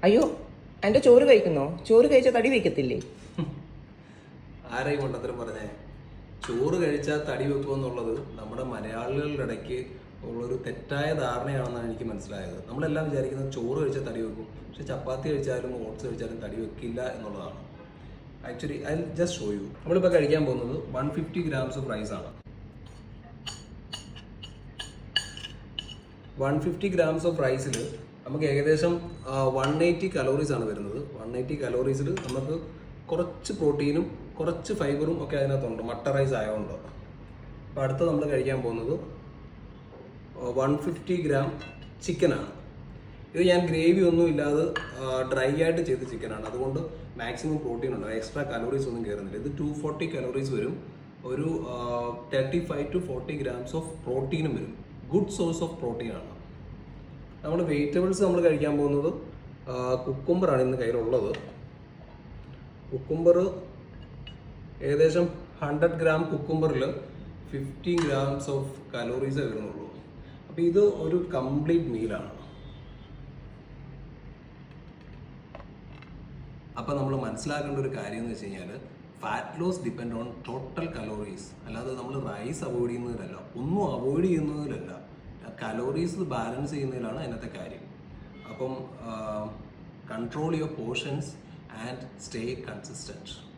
അയ്യോ, എൻ്റെ ചോറ് കഴിക്കുന്നോ? ചോറ് കഴിച്ചാൽ തടി വയ്ക്കത്തില്ലേ? ആരെയും കൊണ്ടത്തരം പറഞ്ഞേ? ചോറ് കഴിച്ചാൽ തടി വെക്കുമെന്നുള്ളത് നമ്മുടെ മലയാളികളുടെ ഇടയ്ക്ക് ഉള്ളൊരു തെറ്റായ ധാരണയാണെന്നാണ് എനിക്ക് മനസ്സിലായത്. നമ്മളെല്ലാം വിചാരിക്കുന്നത് ചോറ് കഴിച്ചാൽ തടി വെക്കും, പക്ഷെ ചപ്പാത്തി കഴിച്ചാലും ഓട്സ് കഴിച്ചാലും തടി വെക്കില്ല എന്നുള്ളതാണ്. Actually I just show you. നമ്മളിപ്പോൾ കഴിക്കാൻ പോകുന്നത് 150 grams ഓഫ് റൈസ് ആണ്. 150 grams ഓഫ് റൈസിൽ നമുക്ക് ഏകദേശം 180 കലോറീസ് ആണ് വരുന്നത്. 180 കലോറീസിൽ നമുക്ക് കുറച്ച് പ്രോട്ടീനും കുറച്ച് ഫൈബറും ഒക്കെ അതിനകത്തുണ്ട്, മട്ട റൈസ് ആയതുകൊണ്ട്. അപ്പോൾ അടുത്ത് നമ്മൾ കഴിക്കാൻ പോകുന്നത് 150 gram ചിക്കനാണ്. ഇത് ഞാൻ ഗ്രേവി ഒന്നും ഇല്ലാതെ ഡ്രൈ ആയിട്ട് ചെയ്ത ചിക്കനാണ്, അതുകൊണ്ട് മാക്സിമം പ്രോട്ടീൻ ഉണ്ട്, എക്സ്ട്രാ കലോറീസ് ഒന്നും കയറുന്നില്ല. ഇത് 240 കലോറീസ് വരും, ഒരു 35 to 40 grams ഓഫ് പ്രോട്ടീനും വരും. ഗുഡ് സോഴ്സ് ഓഫ് പ്രോട്ടീൻ ആണ്. നമ്മുടെ വെജിറ്റബിൾസ് നമ്മൾ കഴിക്കാൻ പോകുന്നത് കുക്കുംബറാണ് ഇന്ന് കയ്യിലുള്ളത്. കുക്കുംബർ ഏകദേശം 100 gram കുക്കുംബറിൽ 15 grams ഓഫ് കലോറീസേ വരുന്നുള്ളൂ. അപ്പോൾ ഇത് ഒരു കംപ്ലീറ്റ് മീലാണ്. അപ്പോൾ നമ്മൾ മനസ്സിലാക്കേണ്ട ഒരു കാര്യം എന്ന് വെച്ച് കഴിഞ്ഞാൽ, fat loss depend on total calories. അല്ലാതെ നമ്മൾ റൈസ് അവോയ്ഡ് ചെയ്യുന്നതിലല്ല, ഒന്നും അവോയ്ഡ് ചെയ്യുന്നതിലല്ല, കലോറീസ് ബാലൻസ് ചെയ്യുന്നതിലാണ് അതിനകത്തെ കാര്യം. അപ്പം control your portions and stay consistent.